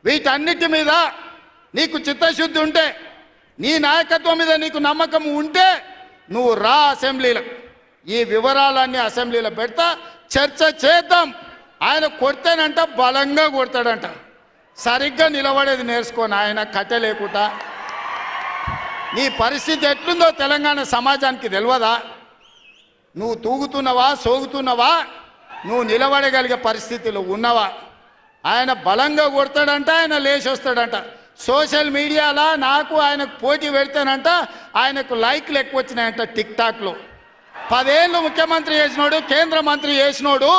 వీటన్నిటి మీద నీకు చిత్తశుద్ధి ఉంటే, నీ నాయకత్వం మీద నీకు నమ్మకం ఉంటే నువ్వు రా అసెంబ్లీలో. ఈ వివరాలన్నీ అసెంబ్లీలో పెడతా, చర్చ చేద్దాం. ఆయన కొడితేనంట బలంగా కొడతాడంట. సరిగ్గా నిలబడేది నేర్చుకొని ఆయన కట్టె లేకుండా. నీ పరిస్థితి ఎట్లుందో తెలంగాణ సమాజానికి తెలియదా? నువ్వు తూగుతున్నావా, సోగుతున్నావా, నువ్వు నిలబడగలిగే పరిస్థితిలో ఉన్నవా? ఆయన బలంగా కొడతాడంట, ఆయన లేచి వస్తాడంట. సోషల్ మీడియాలో నాకు ఆయనకు పోటీ పెడితేనంట ఆయనకు లైక్లు ఎక్కువ వచ్చినాయంట. టిక్ టాక్లో 10 ఏళ్ళు ముఖ్యమంత్రి చేసినోడు, కేంద్ర మంత్రి చేసినోడు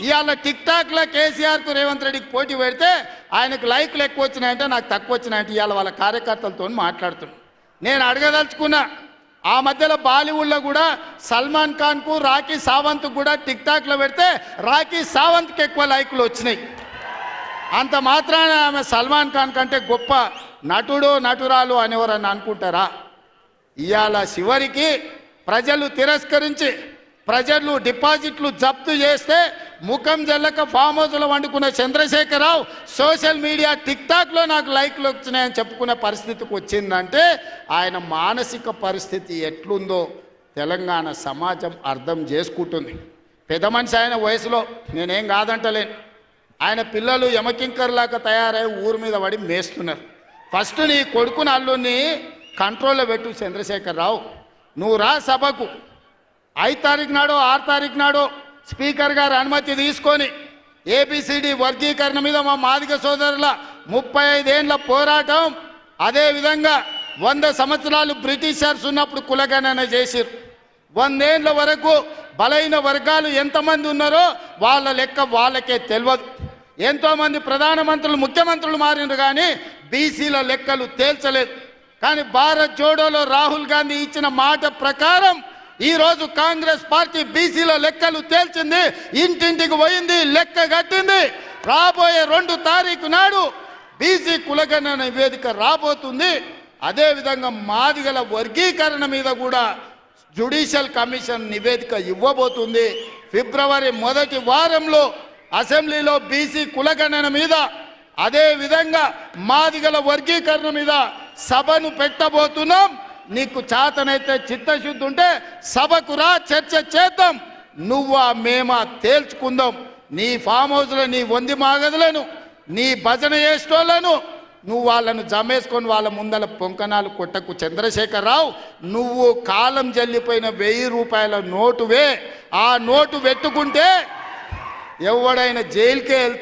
ఇవాళ టిక్ టాక్లో కేసీఆర్కు రేవంత్ రెడ్డికి పోటీ పెడితే ఆయనకు లైక్లు ఎక్కువ వచ్చినాయంటే నాకు తక్కువ వచ్చినాయంటే ఇవాళ వాళ్ళ కార్యకర్తలతో మాట్లాడుతున్నాను. నేను అడగదలుచుకున్నా, ఆ మధ్యలో బాలీవుడ్లో కూడా సల్మాన్ ఖాన్కు రాఖీ సావంత్కు కూడా టిక్ టాక్లో పెడితే రాఖీ సావంత్కి ఎక్కువ లైక్లు వచ్చినాయి. అంత మాత్రాన ఆమె సల్మాన్ ఖాన్ కంటే గొప్ప నటుడు నటురాలు అనేవారని అనుకుంటారా? ఇవాళ చివరికి ప్రజలు తిరస్కరించి ప్రజలు డిపాజిట్లు జప్తు చేస్తే ముఖం జల్లక ఫామ్ హౌస్లో వండుకున్న చంద్రశేఖరరావు సోషల్ మీడియా టిక్ టాక్లో నాకు లైక్లు వచ్చినాయని చెప్పుకునే పరిస్థితికి వచ్చిందంటే ఆయన మానసిక పరిస్థితి ఎట్లుందో తెలంగాణ సమాజం అర్థం చేసుకుంటుంది. పెద్ద మనిషి ఆయన వయసులో, నేనేం కాదంటలేను. ఆయన పిల్లలు యమకింకర్లాగా తయారై ఊరి మీద పడి మేస్తున్నారు. ఫస్ట్ నీ కొడుకుని అల్లుని కంట్రోల్లో పెట్టు చంద్రశేఖరరావు. నువ్వు రా సభకు. 5 తారీఖు నాడో 6 తారీఖు నాడో స్పీకర్ గారు అనుమతి తీసుకొని ఏబిసిడి వర్గీకరణ మీద మా మాదిగ సోదరుల 35 ఏళ్ల పోరాటం, అదేవిధంగా 100 సంవత్సరాలు బ్రిటిషర్స్ ఉన్నప్పుడు కులగణన చేసిరు. 100 ఏళ్ల వరకు బలైన వర్గాలు ఎంతమంది ఉన్నారో వాళ్ళ లెక్క వాళ్ళకే తెలియదు. ఎంతోమంది ప్రధానమంత్రులు ముఖ్యమంత్రులు మారినారు కానీ బీసీల లెక్కలు తేల్చలేదు. కానీ భారత్ జోడోలో రాహుల్ గాంధీ ఇచ్చిన మాట ప్రకారం ఈరోజు కాంగ్రెస్ పార్టీ బీసీల లెక్కలు తేల్చింది, ఇంటింటికి పోయింది, లెక్క కట్టింది. రాబోయే 2 తారీఖు నాడు బీసీ కులగణన నివేదిక రాబోతుంది. అదేవిధంగా మాదిగల వర్గీకరణ మీద కూడా జ్యుడిషియల్ కమిషన్ నివేదిక ఇవ్వబోతుంది. ఫిబ్రవరి 1వ వారంలో అసెంబ్లీలో బీసీ కులగణన మీద, అదేవిధంగా మాదిగల వర్గీకరణ మీద సభను పెట్టబోతున్నాం. నీకు చేతనైతే చిత్తశుద్ధి ఉంటే సభకు రా, చర్చ చేద్దాం. నువ్వా మేమా తేల్చుకుందాం. నీ ఫామ్ హౌస్లో నీ వంది మాగదులను, నీ భజన చేసేటోళ్ళను నువ్వు వాళ్ళను జమేసుకొని వాళ్ళ ముందల పొంకనాలు కొట్టకు చంద్రశేఖరరావు. నువ్వు కాలం జల్లిపోయిన 1000 రూపాయల నోటువే. ఆ నోటు పెట్టుకుంటే ఎవడైనా జైలుకే వెళ్తే